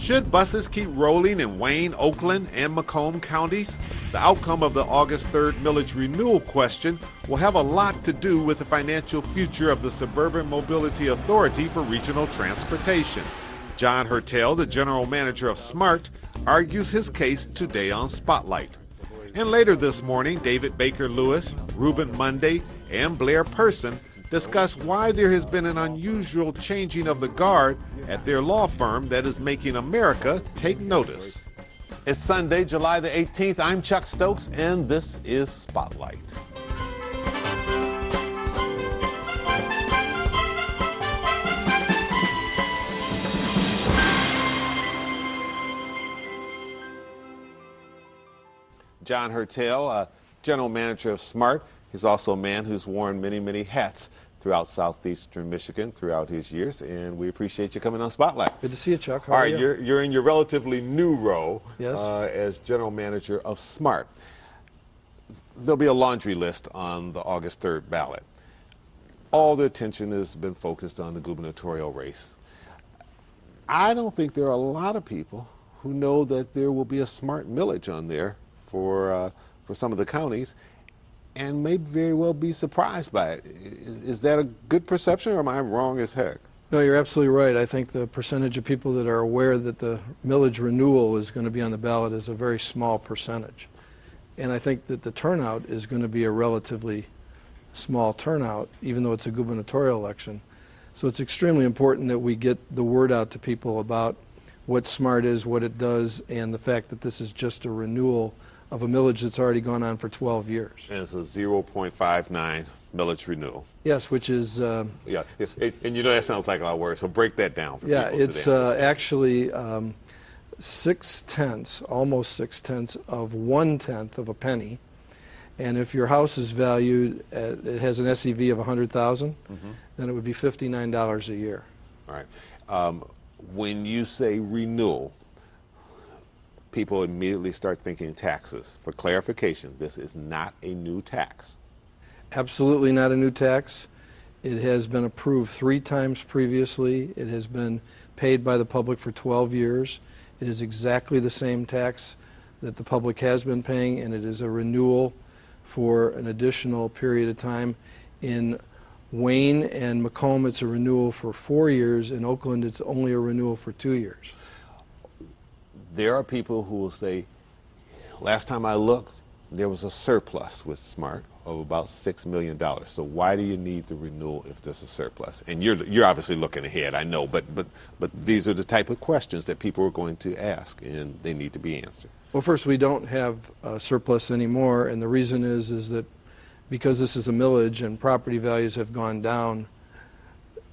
Should buses keep rolling in Wayne, Oakland, and Macomb counties? The outcome of the August 3rd millage renewal question will have a lot to do with the financial future of the Suburban Mobility Authority for Regional Transportation. John Hertel, the general manager of SMART, argues his case today on Spotlight. And later this morning, David Baker Lewis, Reuben Monday, and Blair Person discuss why there has been an unusual changing of the guard at their law firm that is making America take notice. It's Sunday, July the 18th. I'm Chuck Stokes, and this is Spotlight. John Hertel, general manager of SMART. He's also a man who's worn many, many hats throughout southeastern Michigan throughout his years, and we appreciate you coming on Spotlight. Good to see you, Chuck. How All are right, you? You're in your relatively new role Yes. As general manager of SMART. There'll be a laundry list on the August 3rd ballot. All the attention has been focused on the gubernatorial race. I don't think there are a lot of people who know that there will be a SMART millage on there for some of the counties, and may very well be surprised by it. Is that a good perception, or am I wrong as heck? No, you're absolutely right. I think the percentage of people that are aware that the millage renewal is going to be on the ballot is a very small percentage. And I think that the turnout is going to be a relatively small turnout, even though it's a gubernatorial election. So it's extremely important that we get the word out to people about what SMART is, what it does, and the fact that this is just a renewal of a millage that's already gone on for 12 years. And it's a 0.59 millage renewal. Yes, which is... and you know that sounds like a lot of words, so break that down for people. Yeah, it's actually 6/10, almost 6/10 of 1/10 of a penny. And if your house is valued, it has an SEV of 100,000, then it would be $59 a year. All right. When you say renewal, people immediately start thinking taxes. For clarification, this is not a new tax. Absolutely not a new tax. It has been approved 3 times previously. It has been paid by the public for 12 years. It is exactly the same tax that the public has been paying, and it is a renewal for an additional period of time. In Wayne and Macomb, it's a renewal for 4 years. In Oakland, it's only a renewal for 2 years. There are people who will say, last time I looked, there was a surplus with SMART of about $6 million. So why do you need the renewal if there's a surplus? And you're obviously looking ahead, I know, but these are the type of questions that people are going to ask, and they need to be answered. Well, first, we don't have a surplus anymore, and the reason is that because this is a millage and property values have gone down,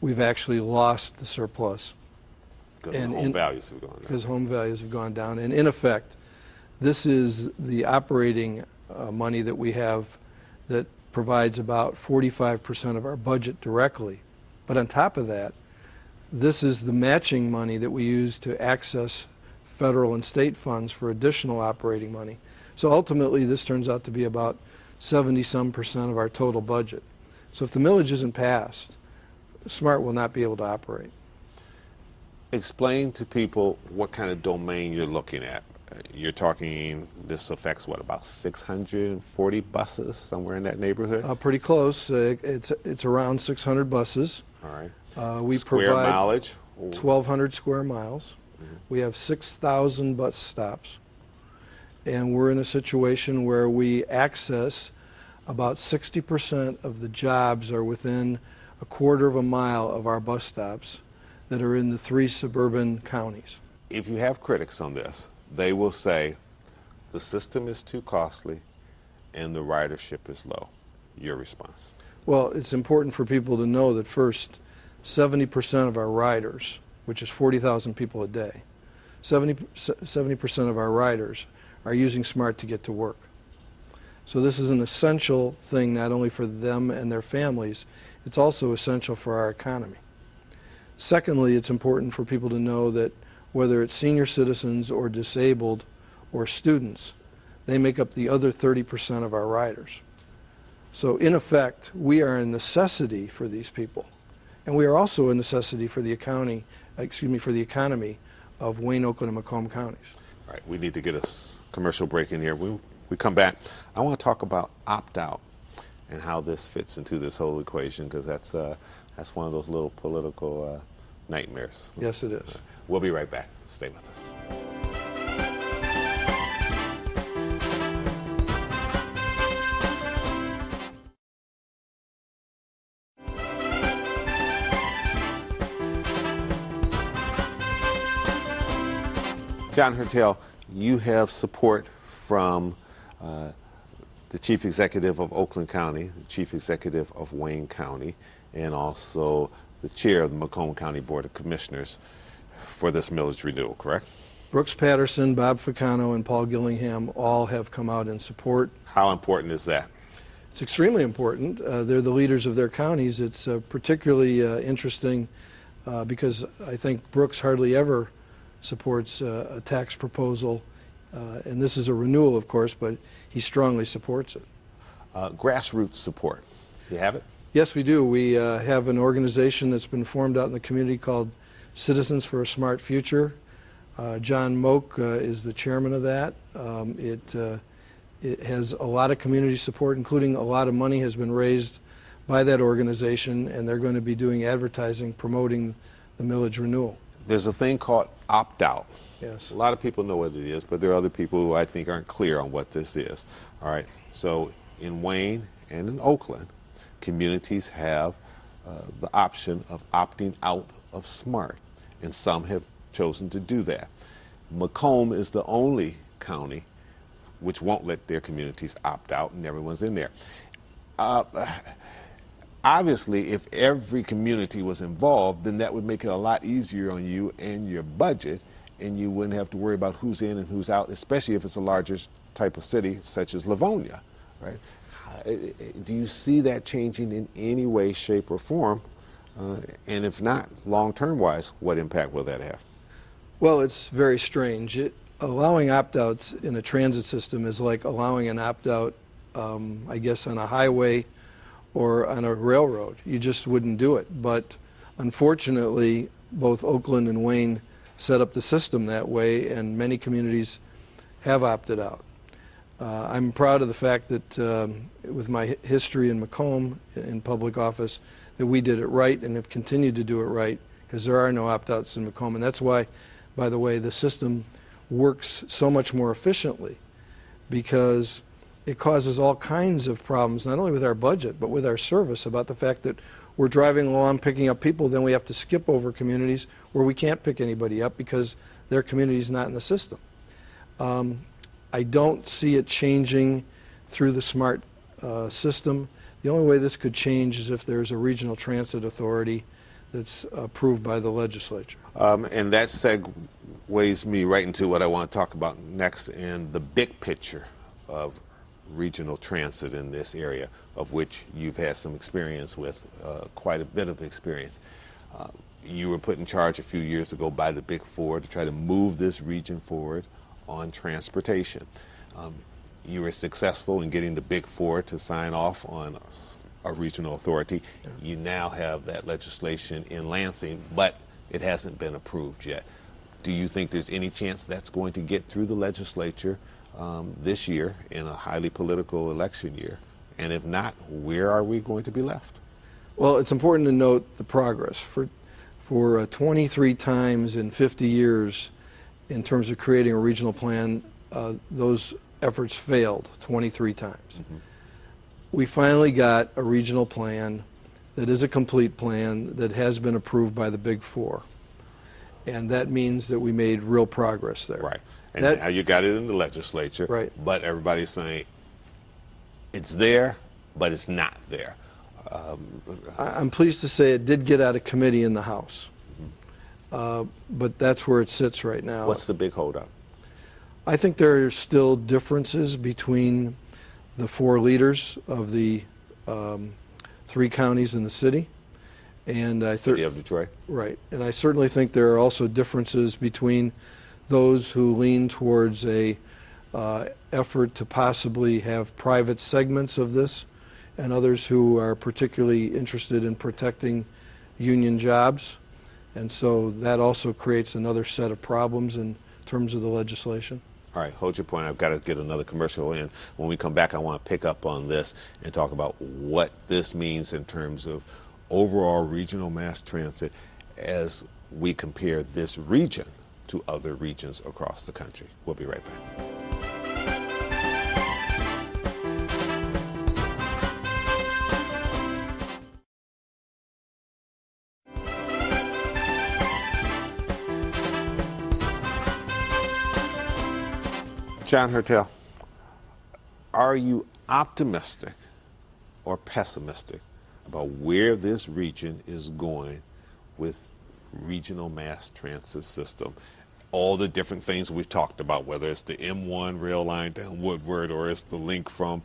we've actually lost the surplus. Because home values have gone down. Because home values have gone down. And in effect, this is the operating money that we have that provides about 45% of our budget directly. But on top of that, this is the matching money that we use to access federal and state funds for additional operating money. So ultimately, this turns out to be about 70-some% of our total budget. So if the millage isn't passed, SMART will not be able to operate. Explain to people what kind of domain you're looking at. You're talking, this affects what, about 640 buses, somewhere in that neighborhood? Pretty close. It's around 600 buses. All right. We square provide mileage? 1,200 square miles. We have 6,000 bus stops. And we're in a situation where we access about 60% of the jobs are within a quarter of a mile of our bus stops that are in the 3 suburban counties. If you have critics on this, they will say the system is too costly and the ridership is low. Your response? Well, it's important for people to know that first, 70% of our riders, which is 40,000 people a day, 70% of our riders are using SMART to get to work. So this is an essential thing not only for them and their families, it's also essential for our economy. Secondly, it's important for people to know that whether it's senior citizens or disabled or students, they make up the other 30% of our riders. So in effect, we are a necessity for these people. And we are also a necessity for the economy of Wayne, Oakland, and Macomb counties. All right, we need to get a commercial break in here. We come back. I want to talk about opt-out and how this fits into this whole equation, because that's one of those little political nightmares. Yes, it is. We'll be right back. Stay with us. John Hertel, you have support from the Chief Executive of Oakland County, the Chief Executive of Wayne County, and also the Chair of the Macomb County Board of Commissioners for this millage renewal, correct? Brooks Patterson, Bob Ficano, and Paul Gillingham all have come out in support. How important is that? It's extremely important. They're the leaders of their counties. It's particularly interesting because I think Brooks hardly ever supports a tax proposal, and this is a renewal, of course, but he strongly supports it. Grassroots support. Do you have it? Yes, we do. We have an organization that's been formed out in the community called Citizens for a Smart Future. John Moak is the chairman of that. It has a lot of community support, including a lot of money has been raised by that organization, and they're going to be doing advertising promoting the millage renewal. There's a thing called opt-out. Yes. A lot of people know what it is, but there are other people who I think aren't clear on what this is. All right. So in Wayne and in Oakland, communities have the option of opting out of SMART, and some have chosen to do that. Macomb is the only county which won't let their communities opt out, and everyone's in there. Obviously, if every community was involved, then that would make it a lot easier on you and your budget, and you wouldn't have to worry about who's in and who's out, especially if it's a larger type of city such as Livonia, right? Do you see that changing in any way, shape, or form? And if not, long-term wise, what impact will that have? Well, it's very strange. Allowing opt-outs in a transit system is like allowing an opt-out, I guess, on a highway or on a railroad. You just wouldn't do it. But unfortunately, both Oakland and Wayne set up the system that way, and many communities have opted out. I'm proud of the fact that with my history in Macomb in public office, that we did it right and have continued to do it right, because there are no opt-outs in Macomb. And that's why, by the way, the system works so much more efficiently, because it causes all kinds of problems, not only with our budget, but with our service, about the fact that we're driving along, picking up people, then we have to skip over communities where we can't pick anybody up because their community is not in the system. I don't see it changing through the SMART system. The only way this could change is if there's a regional transit authority that's approved by the legislature. And that segues me right into what I want to talk about next, and the big picture of regional transit in this area, of which you've had some experience with, quite a bit of experience. You were put in charge a few years ago by the Big Four to try to move this region forward on transportation. You were successful in getting the Big Four to sign off on a regional authority. You now have that legislation in Lansing, but it hasn't been approved yet. Do you think there's any chance that's going to get through the legislature this year in a highly political election year? And if not, where are we going to be left? Well, it's important to note the progress. For 23 times in 50 years, in terms of creating a regional plan, those efforts failed 23 times. Mm-hmm. We finally got a regional plan that is a complete plan that has been approved by the Big Four. And that means that we made real progress there. Right. And now you got it in the legislature. Right. But everybody's saying it's there, but it's not there. I'm pleased to say it did get out of committee in the House. Mm-hmm. But that's where it sits right now. What's the big holdup? I think there are still differences between the four leaders of the 3 counties in the city. And City of Detroit. Right. And I certainly think there are also differences between those who lean towards a effort to possibly have private segments of this, and others who are particularly interested in protecting union jobs. And so that also creates another set of problems in terms of the legislation. All right, hold your point. I've got to get another commercial in. When we come back, I want to pick up on this and talk about what this means in terms of overall regional mass transit as we compare this region to other regions across the country. We'll be right back. John Hertel, are you optimistic or pessimistic about where this region is going with regional mass transit system? All the different things we've talked about, whether it's the M1 rail line down Woodward or it's the link from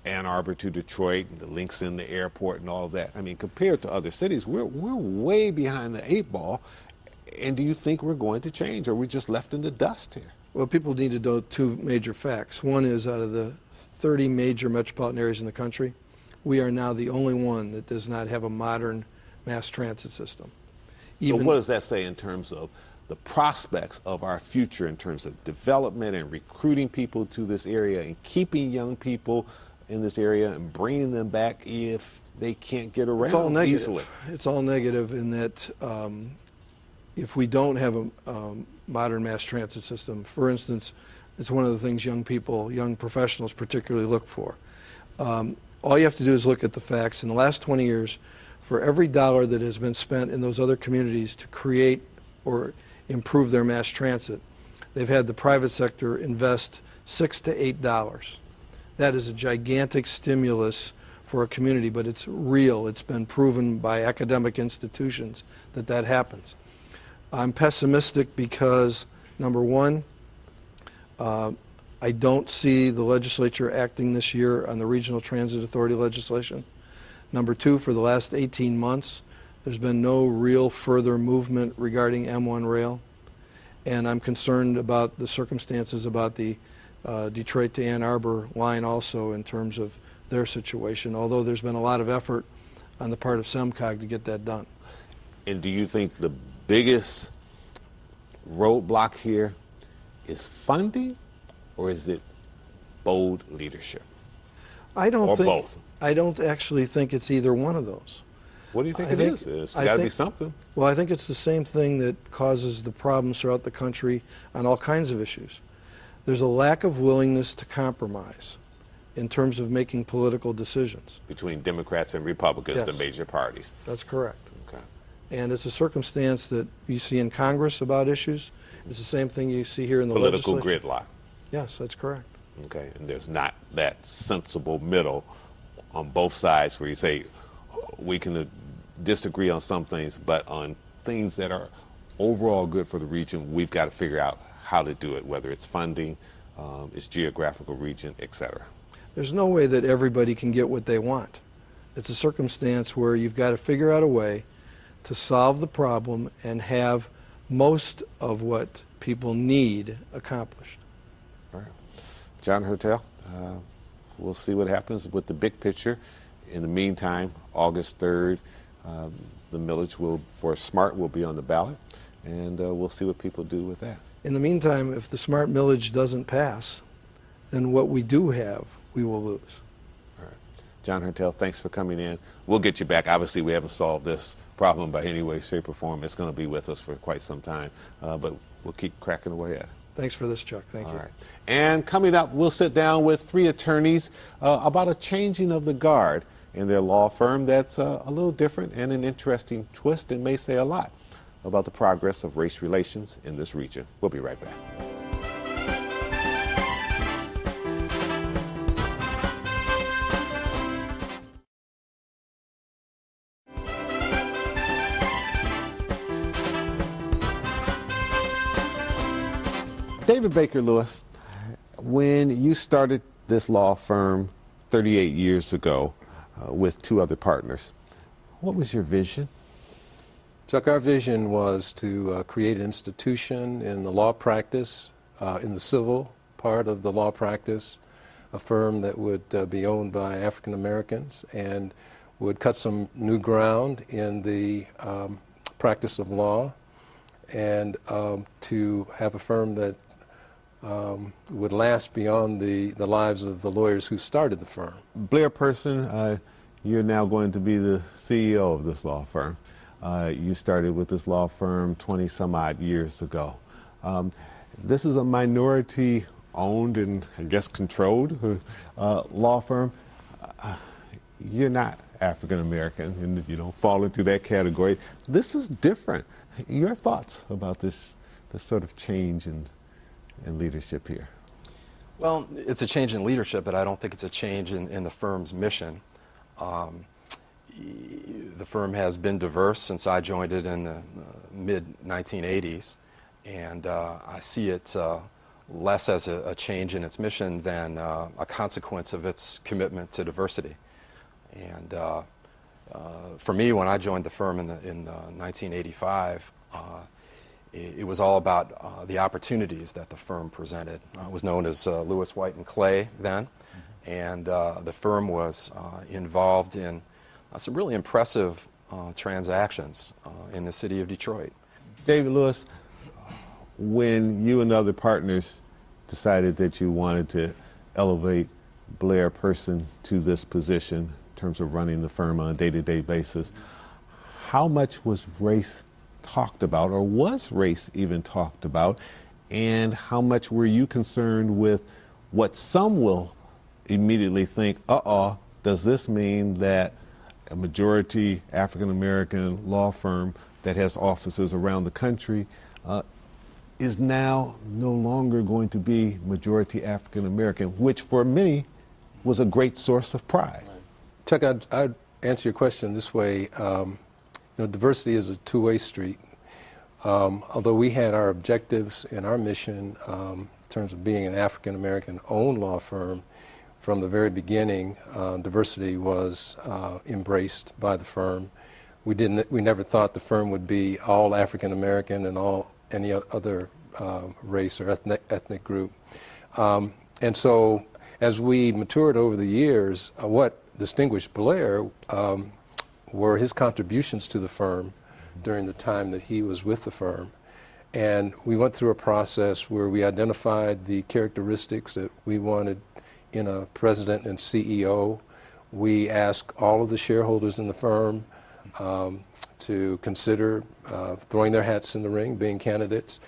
Ann Arbor to Detroit and the links in the airport and all of that. I mean, compared to other cities, we're way behind the 8 ball. And do you think we're going to change, or are we just left in the dust here? Well, people need to know two major facts. One is, out of the 30 major metropolitan areas in the country, we are now the only one that does not have a modern mass transit system. So what does that say in terms of the prospects of our future in terms of development and recruiting people to this area and keeping young people in this area and bringing them back if they can't get around it's all negative. easily? It's all negative in that if we don't have a modern mass transit system, for instance, it's one of the things young people, young professionals particularly look for. All you have to do is look at the facts. In the last 20 years, for every dollar that has been spent in those other communities to create or improve their mass transit, they've had the private sector invest $6 to $8. That is a gigantic stimulus for a community, but it's real. It's been proven by academic institutions that that happens. I'm pessimistic because, number one, I don't see the legislature acting this year on the Regional Transit Authority legislation. Number two, for the last 18 months, there's been no real further movement regarding M1 rail. And I'm concerned about the circumstances about the Detroit to Ann Arbor line also in terms of their situation, although there's been a lot of effort on the part of SEMCOG to get that done. And do you think the biggest roadblock here is funding, or is it bold leadership? I don't or think both. I don't actually think it's either one of those. What do you think it is? It's got to be something. Well, I think it's the same thing that causes the problems throughout the country on all kinds of issues. There's a lack of willingness to compromise in terms of making political decisions. Between Democrats and Republicans, Yes. the major parties. That's correct. Okay. And it's a circumstance that you see in Congress about issues. It's the same thing you see here in the Political legislature. gridlock. Yes, that's correct. Okay, and there's not that sensible middle on both sides where you say we can disagree on some things, but on things that are overall good for the region, we've got to figure out how to do it, whether it's funding, its geographical region, etc. There's no way that everybody can get what they want. It's a circumstance where you've got to figure out a way to solve the problem and have most of what people need accomplished. All right. John Hertel, we'll see what happens with the big picture. In the meantime, August 3rd, the millage for SMART will be on the ballot, and we'll see what people do with that. In the meantime, if the SMART millage doesn't pass, then what we do have, we will lose. All right. John Hertel, thanks for coming in. We'll get you back. Obviously, we haven't solved this problem by any way, shape, or form. It's going to be with us for quite some time, but we'll keep cracking away at it. Thanks for this, Chuck. Thank you. All right. And coming up, we'll sit down with 3 attorneys about a changing of the guard in their law firm that's a little different and an interesting twist and may say a lot about the progress of race relations in this region. We'll be right back. David Baker Lewis, when you started this law firm 38 years ago with 2 other partners, what was your vision? Chuck, our vision was to create an institution in the law practice, in the civil part of the law practice, a firm that would be owned by African Americans and would cut some new ground in the practice of law, and to have a firm that would last beyond the lives of the lawyers who started the firm. Blair Person, you're now going to be the CEO of this law firm. You started with this law firm 20 some odd years ago. This is a minority owned and I guess controlled law firm. You're not African American and you don't fall into that category. This is different. Your thoughts about this sort of change in leadership here? Well, it's a change in leadership, but I don't think it's a change in the firm's mission. The firm has been diverse since I joined it in the mid-1980s, and I see it less as a change in its mission than a consequence of its commitment to diversity. And for me, when I joined the firm in 1985, it was all about the opportunities that the firm presented. It was known as Lewis, White and Clay then, and the firm was involved in some really impressive transactions in the city of Detroit. David Lewis, when you and other partners decided that you wanted to elevate Blair Person to this position in terms of running the firm on a day-to-day basis, how much was race talked about, or was race even talked about, and how much were you concerned with what some will immediately think, does this mean that a majority African-American law firm that has offices around the country is now no longer going to be majority African-American, which for many was a great source of pride? Chuck, I'd answer your question this way. Diversity is a two-way street. Although we had our objectives and our mission in terms of being an African-American owned law firm, from the very beginning, diversity was embraced by the firm. We never thought the firm would be all African-American and any other race or ethnic group. And so as we matured over the years, what distinguished Blair were his contributions to the firm during the time that he was with the firm. And we went through a process where we identified the characteristics that we wanted in a president and CEO. We asked all of the shareholders in the firm to consider throwing their hats in the ring, being candidates.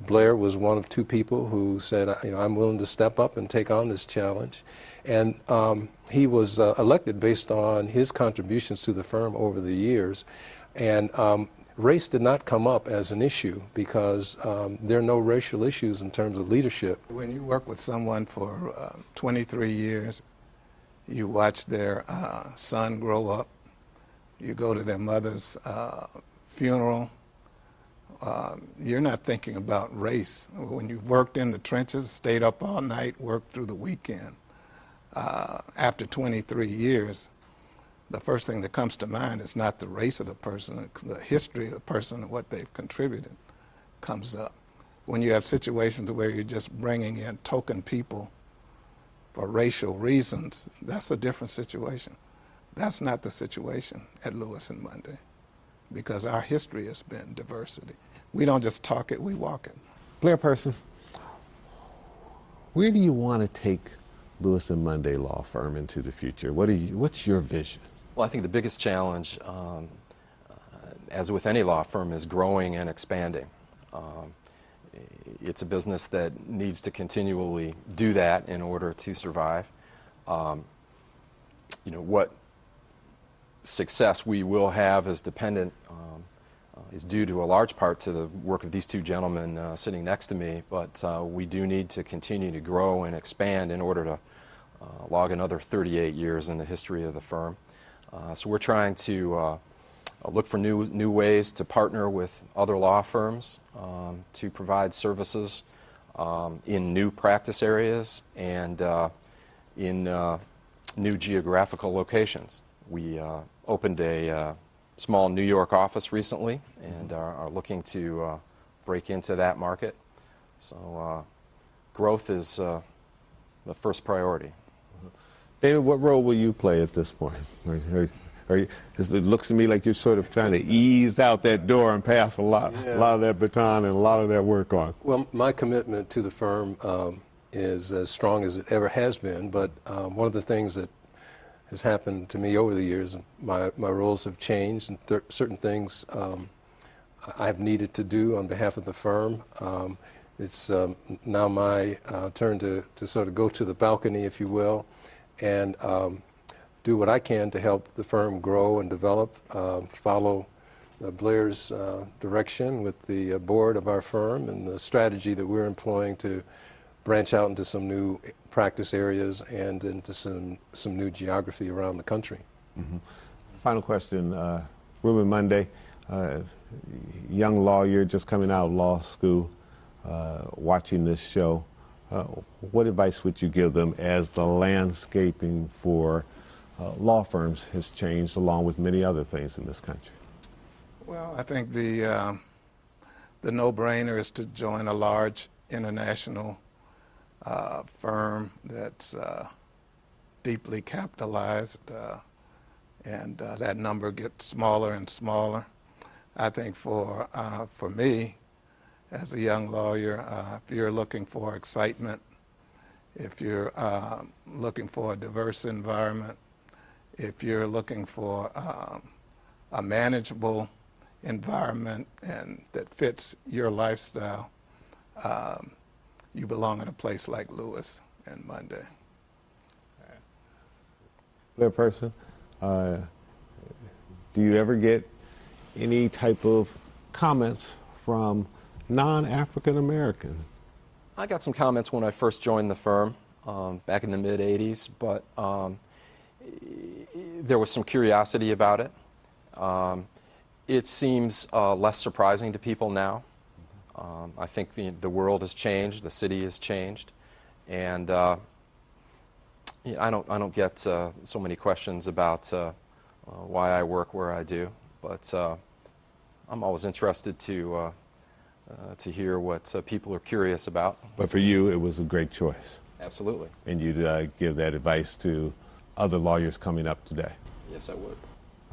Blair was one of two people who said, I'm willing to step up and take on this challenge. And he was elected based on his contributions to the firm over the years. And race did not come up as an issue because there are no racial issues in terms of leadership. When you work with someone for 23 years, you watch their son grow up, you go to their mother's funeral, you're not thinking about race. When you've worked in the trenches, stayed up all night, worked through the weekend, after 23 years, the first thing that comes to mind is not the race of the person, the history of the person and what they've contributed comes up. When you have situations where you're just bringing in token people for racial reasons, that's a different situation. That's not the situation at Lewis and Monday, because our history has been diversity. We don't just talk it, we walk it. Blair Person, where do you want to take Lewis and Monday Law Firm into the future? What's your vision? Well, I think the biggest challenge, as with any law firm, is growing and expanding. It's a business that needs to continually do that in order to survive. What success we will have is dependent, is due to a large part to the work of these two gentlemen sitting next to me, but we do need to continue to grow and expand in order to log another 38 years in the history of the firm. So we're trying to look for new ways to partner with other law firms to provide services in new practice areas and in new geographical locations. We opened a small New York office recently and are looking to break into that market. So growth is the first priority. David, what role will you play at this point? Or it looks to me like you're sort of trying to ease out that door and pass a lot of that baton and a lot of that work on. Well, my commitment to the firm is as strong as it ever has been, but one of the things that has happened to me over the years, my roles have changed, and certain things I've needed to do on behalf of the firm. It's now my turn to sort of go to the balcony, if you will, and do what I can to help the firm grow and develop, follow Blair's direction with the board of our firm and the strategy that we're employing to branch out into some new practice areas and into some new geography around the country. Mm-hmm. Final question, Ruben Monday, young lawyer just coming out of law school, watching this show, what advice would you give them as the landscaping for law firms has changed along with many other things in this country? Well, I think the no-brainer is to join a large international firm that's deeply capitalized, and that number gets smaller and smaller. I think for me, as a young lawyer, if you're looking for excitement, if you're looking for a diverse environment, if you're looking for a manageable environment and that fits your lifestyle, you belong at a place like Lewis and Monday. Blair Person, do you ever get any type of comments from non-African Americans? I got some comments when I first joined the firm back in the mid-'80s, but there was some curiosity about it. It seems less surprising to people now. I think the world has changed, the city has changed, and I don't get so many questions about why I work where I do, but I'm always interested to hear what people are curious about. But for you, it was a great choice. Absolutely. And you'd give that advice to other lawyers coming up today? Yes, I would.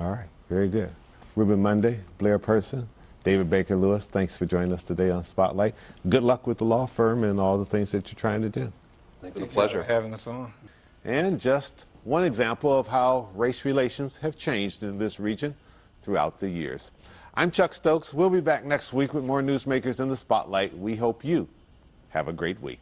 All right, very good. Ruben Monday, Blair Person, David Baker Lewis, thanks for joining us today on Spotlight. Good luck with the law firm and all the things that you're trying to do. Thank you. Pleasure. For having us on. And just one example of how race relations have changed in this region throughout the years. I'm Chuck Stokes. We'll be back next week with more newsmakers in the Spotlight. We hope you have a great week.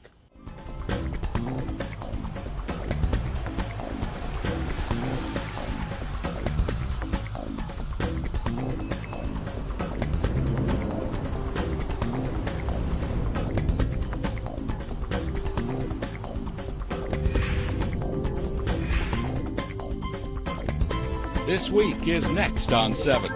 This Week is next on 7.